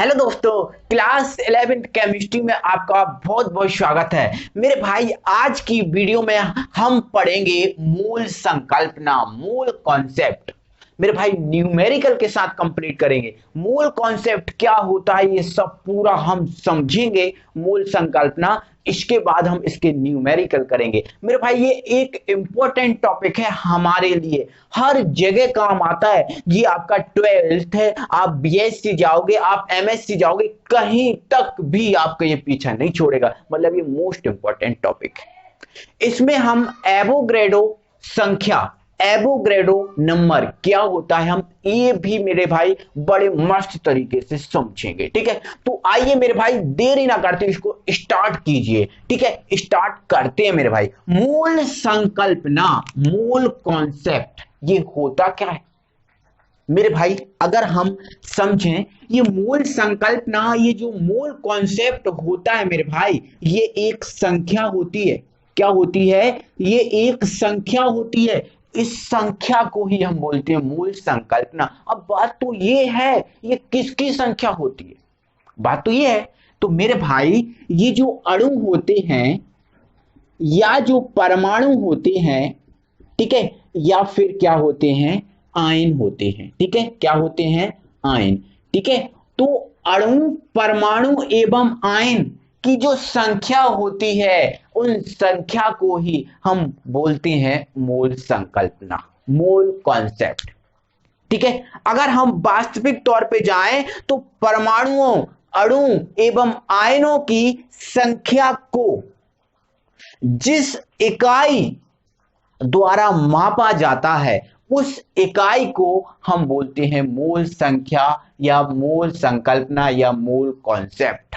Hello दोस्तों, class 11th chemistry में आपका बहुत बहुत स्वागत है। मेरे भाई, आज की वीडियो में हम पढ़ेंगे मूल संकल्पना, मूल कॉन्सेप्ट। मेरे भाई, न्यूमेरिकल के साथ कंप्लीट करेंगे। मूल कॉन्सेप्ट क्या होता है ये सब पूरा हम समझेंगे। मूल संकल्पना, इसके बाद हम इसके न्यूमेरिकल करेंगे। मेरे भाई, ये एक इंपॉर्टेंट टॉपिक है हमारे लिए, हर जगह काम आता है। ये आपका 12th है, आप बीएससी जाओगे, आप एमएससी जाओगे, कहीं तक भी आपका ये पीछा नहीं छोड़ेगा। मतलब ये मोस्ट इंपॉर्टेंट टॉपिक है। इसमें हम एवोग्रेडो संख्या, एवोग्रेडो नंबर क्या होता है, हम ये भी मेरे भाई बड़े मस्त तरीके से समझेंगे। ठीक है, तो आइए मेरे भाई, देरी ना करते इसको स्टार्ट कीजिए। ठीक है, स्टार्ट करते हैं मेरे भाई। मूल संकल्पना, मूल कॉन्सेप्ट, ये होता क्या है मेरे भाई? अगर हम समझें ये मूल संकल्पना, ये जो मूल कॉन्सेप्ट होता है मेरे भाई, ये एक संख्या होती है। क्या होती है? ये एक संख्या होती है। इस संख्या को ही हम बोलते हैं मूल संकल्पना। अब बात तो ये है, ये किसकी संख्या होती है? बात तो ये है। तो मेरे भाई, ये जो अणु होते हैं या जो परमाणु होते हैं, ठीक है, या फिर क्या होते हैं, आयन होते हैं। ठीक है, क्या होते हैं? आयन। ठीक है, तो अणु, परमाणु एवं आयन की जो संख्या होती है, उन संख्या को ही हम बोलते हैं मूल संकल्पना, मूल कॉन्सेप्ट। ठीक है, अगर हम वास्तविक तौर पे जाएं तो परमाणुओं, अणु एवं आयनों की संख्या को जिस इकाई द्वारा मापा जाता है, उस इकाई को हम बोलते हैं मूल संख्या या मूल संकल्पना या मूल कॉन्सेप्ट।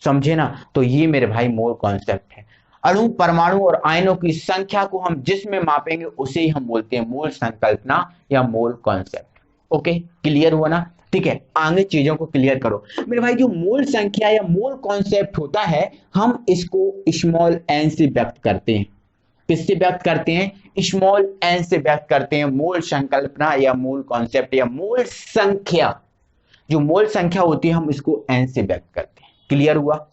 समझे ना? तो ये मेरे भाई मूल कॉन्सेप्ट है। अणु, परमाणु और आयनों की संख्या को हम जिसमें मापेंगे उसे ही हम बोलते हैं मूल संकल्पना या मूल कॉन्सेप्ट। ओके, क्लियर हुआ ना? ठीक है, आगे चीजों को क्लियर करो मेरे भाई। जो मूल संख्या या मूल कॉन्सेप्ट होता है, हम इसको स्मॉल एन से व्यक्त करते हैं। किससे व्यक्त करते हैं? स्मॉल एन से व्यक्त करते हैं मूल संकल्पना या मूल कॉन्सेप्ट या मूल संख्या। जो मूल संख्या होती है, हम इसको एन से व्यक्त करते हैं। क्लियर हुआ?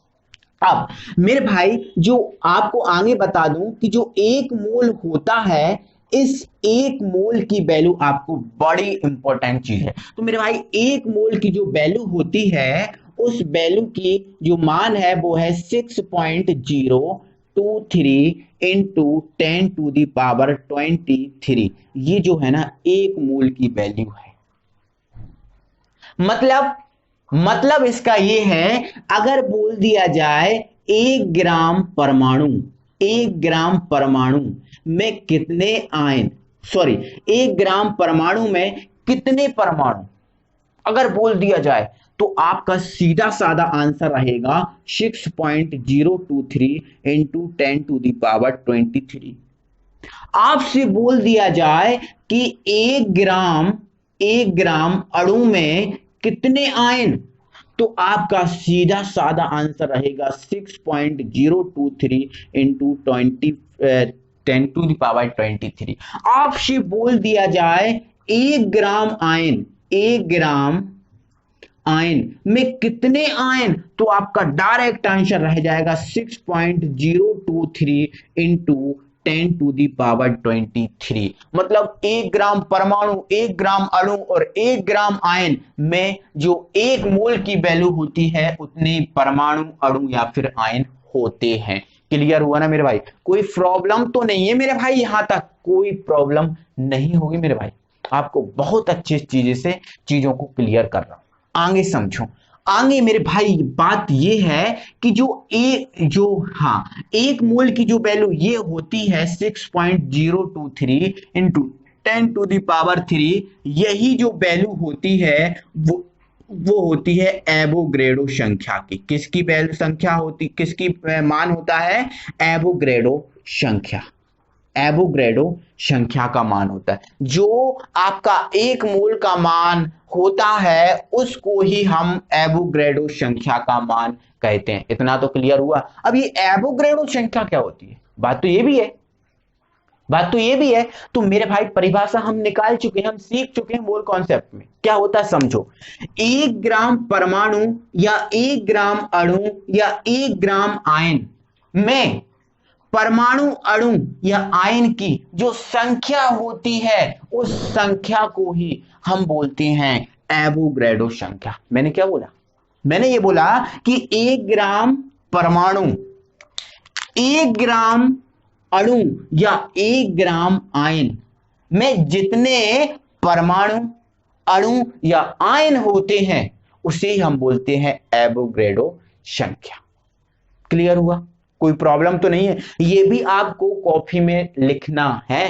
अब मेरे भाई, जो आपको आगे बता दूं कि जो एक मोल होता है, इस एक मोल की वैल्यू आपको बड़ी इंपॉर्टेंट चीज है। तो मेरे भाई, एक मोल की जो वैल्यू होती है, उस वैल्यू की जो मान है वो है 6.023 इंटू 10⁻23। ये जो है ना, एक मोल की वैल्यू है। मतलब इसका ये है, अगर बोल दिया जाए 1 ग्राम परमाणु, 1 ग्राम परमाणु में कितने आयन, सॉरी, 1 ग्राम परमाणु में कितने परमाणु, अगर बोल दिया जाए तो आपका सीधा साधा आंसर रहेगा 6.023 इंटू 10⁻23। आपसे बोल दिया जाए कि 1 ग्राम अणु में कितने आयन, तो आपका सीधा साधा आंसर रहेगा 6.023 इंटू 10⁻23। आपसे बोल दिया जाए 1 ग्राम आयन, 1 ग्राम आयन में कितने आयन, तो आपका डायरेक्ट आंसर रह जाएगा 6.023 इंटू 10⁻23। मतलब 1 ग्राम परमाणु, 1 ग्राम अणु और 1 ग्राम आयन में जो एक मोल की वैल्यू होती है, उतने परमाणु, अणु या फिर आयन होते हैं। क्लियर हुआ ना मेरे भाई? कोई प्रॉब्लम तो नहीं है मेरे भाई? यहां तक कोई प्रॉब्लम नहीं होगी मेरे भाई। आपको बहुत अच्छी चीजें से चीजों को क्लियर कर रहा हूं। आगे समझो। आगे मेरे भाई, बात ये है कि एक मोल की जो वैल्यू ये होती है 6.023 इंटू 10⁻3, यही जो वैल्यू होती है वो होती है एवोग्रेडो संख्या की। किसकी वैल्यू संख्या होती, किसकी मान होता है? एवोग्रेडो संख्या। एवोग्रेडो संख्या का मान होता है। जो आपका एक मोल का मान होता है, उसको ही हम एवोग्रेडो संख्या का मान कहते हैं। इतना तो क्लियर हुआ। अब ये एवोग्रेडो संख्या क्या होती है? बात तो ये भी है। बात तो ये भी है। तो मेरे भाई परिभाषा हम निकाल चुके हैं, हम सीख चुके हैं मोल कॉन्सेप्ट में क्या होता है समझो। 1 ग्राम परमाणु या 1 ग्राम अणु या 1 ग्राम आयन में परमाणु अणु या आयन की जो संख्या होती है उस संख्या को ही हम बोलते हैं एवोगैड्रो संख्या। मैंने क्या बोला? मैंने ये बोला कि 1 ग्राम परमाणु, 1 ग्राम अणु या 1 ग्राम आयन में जितने परमाणु अणु या आयन होते हैं उसे हम बोलते हैं एवोगैड्रो संख्या। क्लियर हुआ? कोई प्रॉब्लम तो नहीं है? ये भी आपको कॉपी में लिखना है,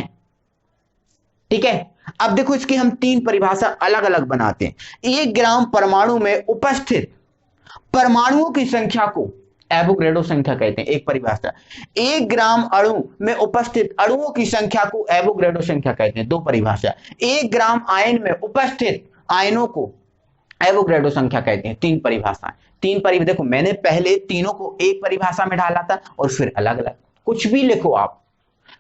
ठीक है। अब देखो इसकी हम 3 परिभाषा अलग अलग बनाते हैं। 1 ग्राम परमाणु में उपस्थित परमाणुओं की संख्या को एवोगैड्रो संख्या कहते हैं, एक परिभाषा। 1 ग्राम अणु में उपस्थित अणुओं की संख्या को एवोगैड्रो संख्या कहते हैं, 2 परिभाषा। 1 ग्राम आयन में उपस्थित आयनों को एवोगैड्रो संख्या कहते हैं, 3 परिभाषाएं। 3 परिभाषा देखो, मैंने पहले तीनों को एक परिभाषा में डाला था और फिर अलग अलग। कुछ भी लिखो आप,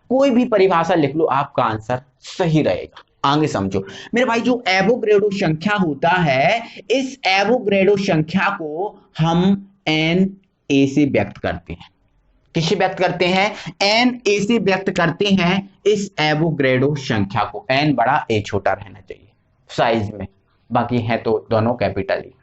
कोई भी परिभाषा लिख लो, आपका आंसर सही रहेगा। आगे समझो मेरे भाई, जो एवोगैड्रो संख्या होता है, इस एवोगैड्रो संख्या को हम Na से व्यक्त करते हैं। किससे व्यक्त करते हैं? Na से व्यक्त करते हैं इस एवोगैड्रो संख्या को। n बड़ा a छोटा रहना चाहिए साइज में, बाकी है तो दोनों कैपिटल ही।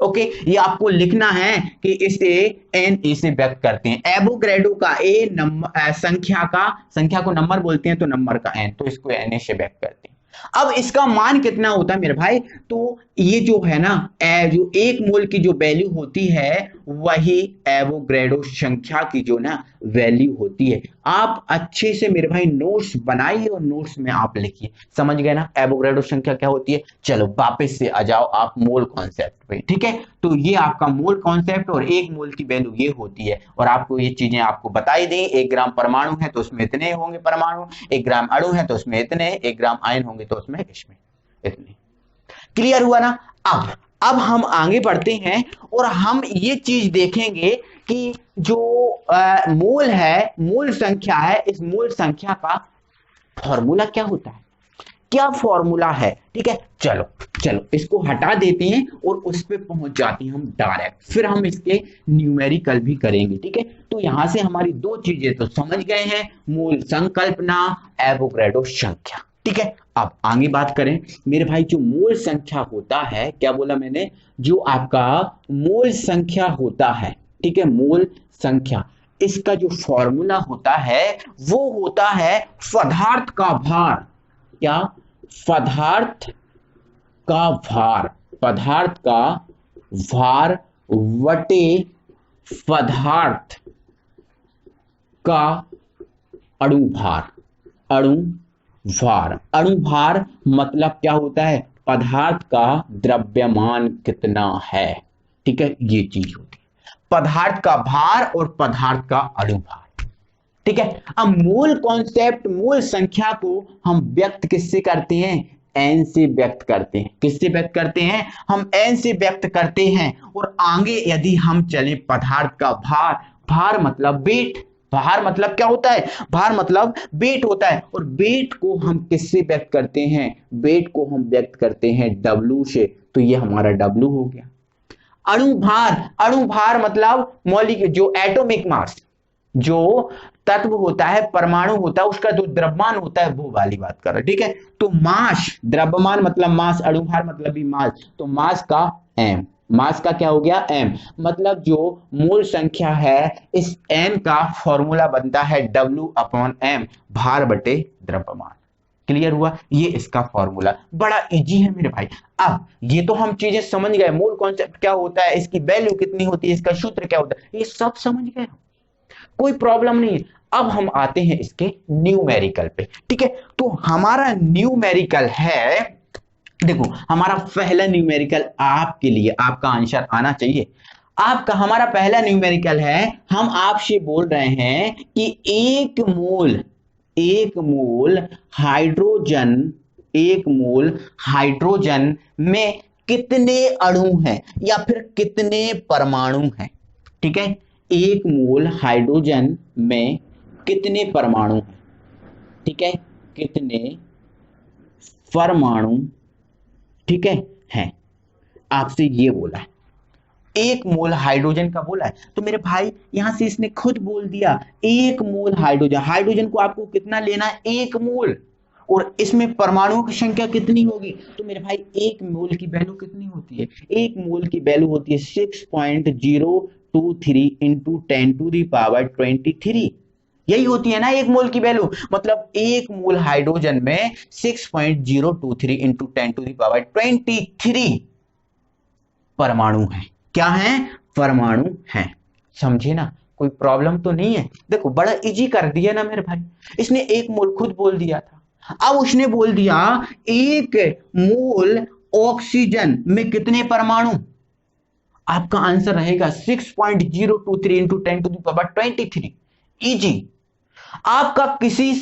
ओके, ये आपको लिखना है कि इसे Na से व्यक्त करते हैं। एवोगैड्रो का a नंबर, संख्या को नंबर बोलते हैं, तो नंबर का n, तो इसको Na से व्यक्त करते हैं। अब इसका मान कितना होता है मेरे भाई? तो ये जो है ना, जो 1 मोल की जो वैल्यू होती है वही एवोगैड्रो संख्या की जो ना वैल्यू होती है। आप अच्छे से मेरे भाई नोट्स बनाइए और नोट्स में आप लिखिए। समझ गए ना एवोगैड्रो संख्या क्या होती है? चलो वापस से आ जाओ आप मोल कॉन्सेप्ट पे, ठीक है। तो ये आपका मोल कॉन्सेप्ट और 1 मोल की वैल्यू ये होती है, और आपको ये चीजें आपको बताई दी। 1 ग्राम परमाणु है तो उसमें इतने होंगे परमाणु, 1 ग्राम अणु है तो उसमें इतने, 1 ग्राम आयन होंगे तो उसमें इसमें इतने। क्लियर हुआ ना? अब हम आगे बढ़ते हैं और हम ये चीज देखेंगे कि जो मोल है, मोल संख्या है, इस मोल संख्या का फॉर्मूला क्या होता है, क्या फॉर्मूला है, ठीक है। चलो चलो इसको हटा देते हैं और उस पे पहुंच जाते हैं हम डायरेक्ट, फिर हम इसके न्यूमेरिकल भी करेंगे, ठीक है। तो यहां से हमारी 2 चीजें तो समझ गए हैं, मूल संकल्पना, एवोगैड्रो संख्या, ठीक है। अब आगे बात करें मेरे भाई, जो मोल संख्या होता है, क्या बोला मैंने, जो आपका मोल संख्या होता है, ठीक है, मोल संख्या, इसका जो फॉर्मूला होता है वो होता है पदार्थ का भार। क्या? पदार्थ का भार, पदार्थ का भार वटे पदार्थ का अणु भार। अणु भार, अणु भार मतलब क्या होता है? पदार्थ का द्रव्यमान कितना है, ठीक है, ये चीज होती है पदार्थ का भार और पदार्थ का अणु भार, ठीक है। अब मूल कॉन्सेप्ट, मूल संख्या को हम व्यक्त किससे करते हैं? n से व्यक्त करते हैं। किससे व्यक्त करते हैं? हम n से व्यक्त करते हैं। और आगे यदि हम चले, पदार्थ का भार, भार मतलब वेट, भार मतलब क्या होता है? भार मतलब वेट होता है। और वेट को हम किससे व्यक्त करते हैं? वेट को हम व्यक्त करते हैं W से, तो ये हमारा W हो गया। अणु भार, अणु भार मतलब मौलिक, जो एटॉमिक मास, जो तत्व होता है, परमाणु होता है, उसका जो द्रव्यमान होता है वो वाली बात कर रहे हैं, ठीक है। तो मास, द्रव्यमान मतलब मास, अणु भार मतलब भी मास, तो मास का m, मास का क्या हो गया? m, मतलब जो मोल संख्या है, इस n का फॉर्मूला बनता है W/m, भार बटे द्रव्यमान। क्लियर हुआ? ये इसका फॉर्मूला बड़ा इजी है मेरे भाई। अब ये तो हम चीजें समझ गए, मोल कॉन्सेप्ट क्या होता है, इसकी वैल्यू कितनी होती है, इसका सूत्र क्या होता है, ये सब समझ गए, कोई प्रॉब्लम नहीं है। अब हम आते हैं इसके न्यूमेरिकल पे, ठीक है। तो हमारा न्यूमेरिकल है, देखो हमारा पहला न्यूमेरिकल आपके लिए, आपका आंसर आना चाहिए आपका। हमारा पहला न्यूमेरिकल है, हम आपसे बोल रहे हैं कि 1 मोल हाइड्रोजन, 1 मोल हाइड्रोजन में कितने अणु हैं या फिर कितने परमाणु हैं, ठीक है। 1 मोल हाइड्रोजन में कितने परमाणु हैं? ठीक है, कितने परमाणु, ठीक है आपसे ये बोला है, 1 मोल हाइड्रोजन का बोला है। तो मेरे भाई यहां से इसने खुद बोल दिया 1 मोल हाइड्रोजन, हाइड्रोजन को आपको कितना लेना है, 1 मोल, और इसमें परमाणुओं की संख्या कितनी होगी, तो मेरे भाई 1 मोल की वैल्यू कितनी होती है, 1 मोल की वैल्यू होती है 6.023 इंटू 10⁻23। यही होती है ना 1 मोल की वैल्यू, मतलब 1 मोल हाइड्रोजन में 6.023 इंटू 10⁻23 परमाणु है। क्या है, परमाणु है। समझे ना, कोई प्रॉब्लम तो नहीं है। देखो बड़ा इजी कर दिया ना मेरे भाई, इसने 1 मोल खुद बोल दिया था, अब उसने बोल दिया 1 मोल ऑक्सीजन में कितने परमाणु, आपका आंसर रहेगा 6.023 इंटू 10⁻23। इजी। आपका किसी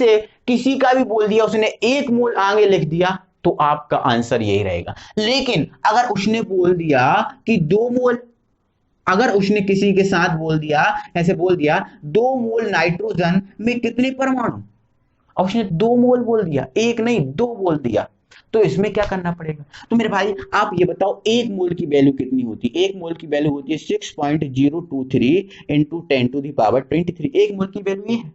का भी बोल दिया उसने 1 मोल आगे लिख दिया तो आपका आंसर यही रहेगा। लेकिन अगर उसने बोल दिया कि 2 मोल, अगर उसने किसी के साथ बोल दिया, ऐसे बोल दिया 2 मोल नाइट्रोजन में कितने परमाणु, और उसने 2 मोल बोल दिया, 1 नहीं 2 बोल दिया, तो इसमें क्या करना पड़ेगा। तो मेरे भाई आप ये बताओ 1 मोल की वैल्यू कितनी होती है, 1 मोल की वैल्यू होती है 6.023 इंटू 10⁻23। 1 मोल की वैल्यू ये है।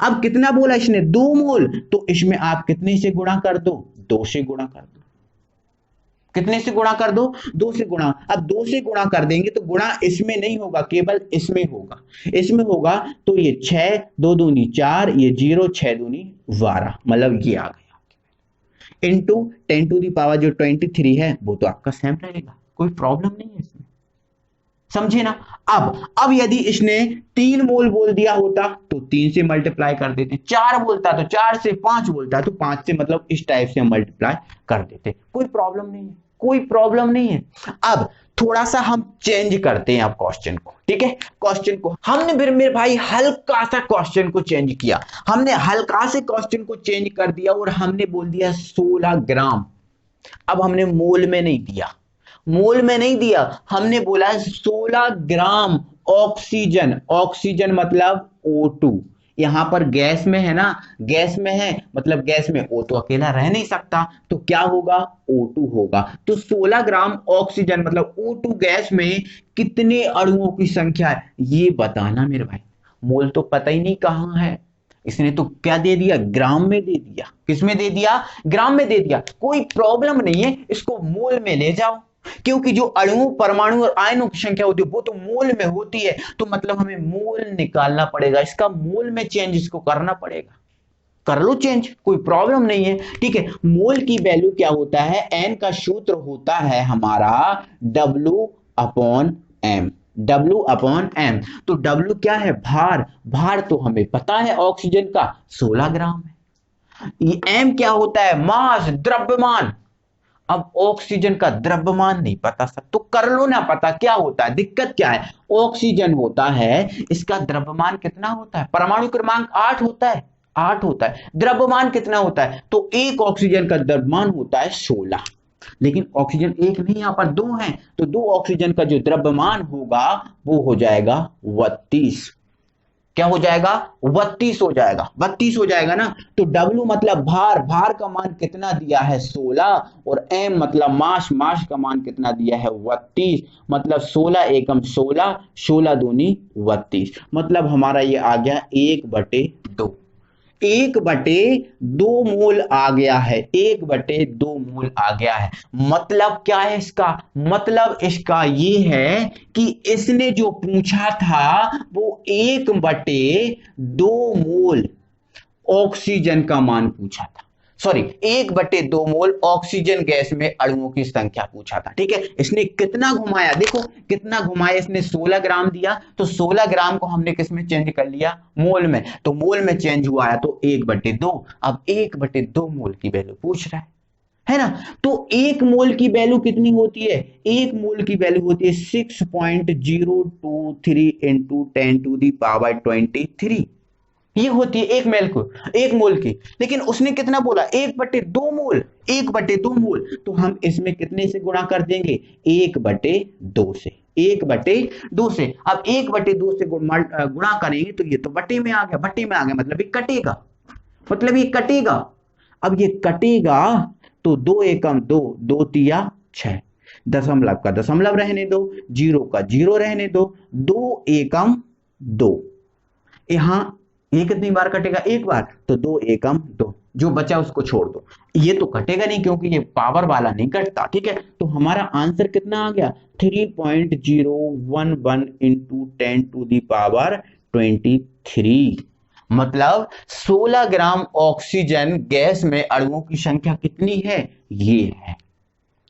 अब कितना बोला इसने, 2 मोल, तो इसमें आप कितने से गुणा कर दो, 2 से गुणा कर दो। कितने से गुणा कर दो, 2 से गुणा। अब 2 से गुणा कर देंगे तो गुणा इसमें नहीं होगा, केवल इसमें होगा। इसमें होगा तो ये 6 2 दूनी 4, ये 0 6 दूनी 12, मतलब ये आ गया इंटू 10⁻23 है वो तो आपका सेम रहेगा, कोई प्रॉब्लम नहीं है इसमें। समझे ना। अब यदि इसने 3 मोल बोल दिया होता तो 3 से मल्टीप्लाई कर देते, 4 बोलता तो 4 से, 5 बोलता तो 5 से, मतलब इस टाइप से मल्टीप्लाई कर देते, कोई प्रॉब्लम नहीं है, कोई प्रॉब्लम नहीं है। अब थोड़ा सा हम चेंज करते हैं अब क्वेश्चन को, ठीक है। क्वेश्चन को हमने फिर मेरे भाई हल्का सा क्वेश्चन को चेंज किया, हमने हल्का से क्वेश्चन को चेंज कर दिया और हमने बोल दिया 16 ग्राम। अब हमने मोल में नहीं दिया, मोल में नहीं दिया, हमने बोला 16 ग्राम ऑक्सीजन। ऑक्सीजन मतलब O2, यहां पर गैस में है ना, गैस में है, मतलब गैस में O तो अकेला रह नहीं सकता, तो क्या होगा, O2 होगा। तो 16 ग्राम ऑक्सीजन मतलब O2 गैस में कितने अणुओं की संख्या है ये बताना मेरे भाई। मोल तो पता ही नहीं कहां है, इसने तो क्या दे दिया, ग्राम में दे दिया। किस में दे दिया, ग्राम में दे दिया। कोई प्रॉब्लम नहीं है, इसको मोल में ले जाओ, क्योंकि जो अणुओं परमाणु और आयनों की संख्या होती है वो तो मोल में होती है, तो मतलब हमें मोल निकालना पड़ेगा, इसका मोल में चेंज इसको करना पड़ेगा। कर लो चेंज, कोई प्रॉब्लम नहीं है, ठीक है। मोल की वैल्यू क्या होता है, एन का सूत्र होता है हमारा W/M, W/M। तो W क्या है, भार, भार तो हमें पता है ऑक्सीजन का 16 ग्राम है। ये M क्या होता है, मास, द्रव्यमान। अब ऑक्सीजन का द्रव्यमान नहीं पता सब, तो कर लो ना पता क्या होता है, दिक्कत क्या है। ऑक्सीजन होता है, इसका द्रव्यमान कितना होता है, परमाणु क्रमांक 8 होता है, 8 होता है। द्रव्यमान कितना होता है, तो एक ऑक्सीजन का द्रव्यमान होता है 16, लेकिन ऑक्सीजन एक नहीं, यहां पर 2 हैं, तो 2 ऑक्सीजन का जो द्रव्यमान होगा वो हो जाएगा 32। क्या हो जाएगा, 32 हो जाएगा, 32 हो जाएगा ना। तो W मतलब भार, भार का मान कितना दिया है 16, और M मतलब मास, मास का मान कितना दिया है 32, मतलब 16 एकम 16, 16 दूनी 32, मतलब हमारा ये आ गया 1/2, 1/2 मोल आ गया है, 1/2 मोल आ गया है। मतलब क्या है इसका, मतलब इसका ये है कि इसने जो पूछा था वो 1/2 मोल ऑक्सीजन का मान पूछा था, सॉरी 1/2 मोल ऑक्सीजन गैस में अणुओं की संख्या पूछा था, ठीक है। इसने कितना घुमाया, देखो कितना घुमाया, इसने 16 ग्राम दिया, तो 16 ग्राम को हमने किस में चेंज कर लिया, मोल में, तो मोल में चेंज हुआ है तो 1/2। अब 1/2 मोल की वैल्यू पूछ रहा है ना। तो 1 मोल की वैल्यू कितनी होती है, 1 मोल की वैल्यू होती है 6.023 इंटू 10⁻23, ये होती है 1 मोल की। लेकिन उसने कितना बोला, 1/2 मोल, 1/2 मोल, तो हम इसमें कितने से गुणा कर देंगे, 1/2 से, 1/2 से। अब 1/2 से गुणा करेंगे तो ये तो बटे में आ गया, बटे में आ गया मतलब ये कटेगा, मतलब ये कटेगा। अब ये कटेगा तो 2 एकम 2, 2 तिया 6, दशमलव का दशमलव रहने दो, जीरो का जीरो रहने दो, 2 एकम 2। यहां ये कितनी बार कटेगा? एक बार, तो 2 एकम 2, जो बचा उसको छोड़ दो। ये तो कटेगा नहीं क्योंकि ये पावर वाला नहीं कटता, ठीक है। तो हमारा आंसर कितना आ गया? 3.011 इंटू 10 टू दी पावर 23। मतलब 16 ग्राम ऑक्सीजन गैस में अणुओं की संख्या कितनी है? ये है।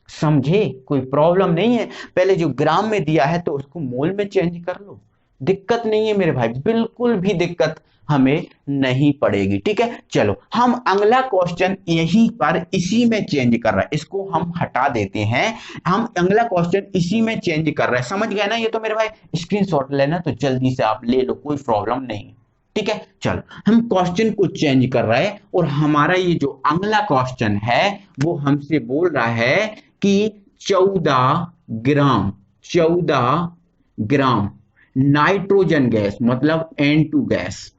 समझे? कोई प्रॉब्लम नहीं है। पहले जो ग्राम में दिया है तो उसको मोल में चेंज कर लो, दिक्कत नहीं है मेरे भाई, बिल्कुल भी दिक्कत हमें नहीं पड़ेगी, ठीक है। चलो हम अगला क्वेश्चन यहीं पर इसी में चेंज कर रहे हैं, इसको हम हटा देते हैं। हम अगला क्वेश्चन इसी में चेंज कर रहे हैं, समझ गए ना? ये तो मेरे भाई स्क्रीनशॉट लेना तो जल्दी से आप ले लो, कोई प्रॉब्लम नहीं, ठीक है। चलो हम क्वेश्चन को चेंज कर रहे हैं और हमारा ये जो अगला क्वेश्चन है वो हमसे बोल रहा है कि 14 ग्राम नाइट्रोजन गैस मतलब N2 गैस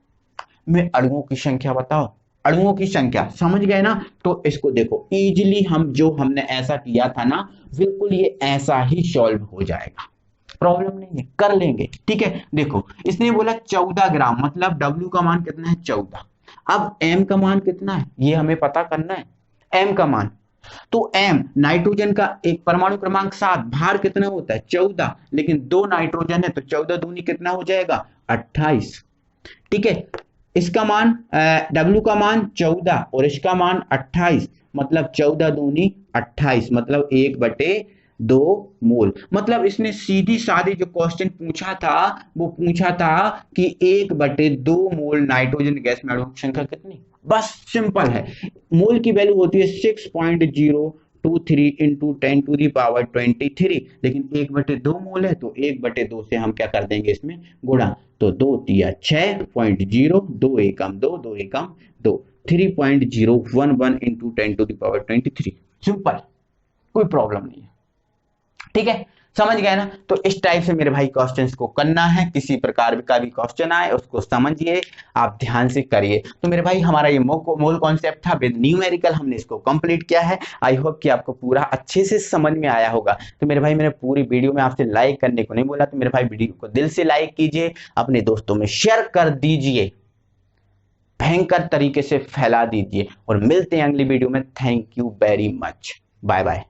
में अणुओं की संख्या बताओ। अणुओं की संख्या समझ गए ना? तो इसको देखो इजीली, हम जो हमने ऐसा किया था ना, बिल्कुल ये ऐसा ही सॉल्व हो जाएगा, प्रॉब्लम नहीं है, कर लेंगे, ठीक है। देखो इसने बोला 14 ग्राम, मतलब W का मान कितना है? 14। अब M का मान कितना है ये हमें पता करना है। M का मान, तो M नाइट्रोजन का एक परमाणु क्रमांक 7, भार कितना होता है? 14, लेकिन 2 नाइट्रोजन है तो 14 दूनी कितना हो जाएगा? 28, ठीक है। इसका मान W का मान 14 और इसका मान 28, मतलब 14 दूनी 28, मतलब 1/2 मोल। मतलब इसने सीधी सादी जो क्वेश्चन पूछा था वो पूछा था कि 1/2 मोल नाइट्रोजन गैस में अणुओं की संख्या कितनी, बस सिंपल है। मोल की वैल्यू होती है 6.023 इंटू 10 टू दी पावर 23, लेकिन 1/2 मोल है तो 1/2 से हम क्या कर देंगे इसमें गुणा, तो 2 तिया 6.0, 2 एकम 2, 2 एकम 2, 3.011 into 10 to the power 23, simple, कोई प्रॉब्लम नहीं है, ठीक है। समझ गए ना? तो इस टाइप से मेरे भाई क्वेश्चंस को करना है, किसी प्रकार का भी क्वेश्चन आए उसको समझिए, आप ध्यान से करिए। तो मेरे भाई हमारा ये मोल कॉन्सेप्ट था विद न्यूमेरिकल, हमने इसको कंप्लीट किया है। आई होप कि आपको पूरा अच्छे से समझ में आया होगा। तो मेरे भाई मैंने पूरी वीडियो में आपसे लाइक करने को नहीं बोला, तो मेरे भाई वीडियो को दिल से लाइक कीजिए, अपने दोस्तों में शेयर कर दीजिए, भयंकर तरीके से फैला दीजिए, और मिलते हैं अगली वीडियो में। Thank you very much, bye bye.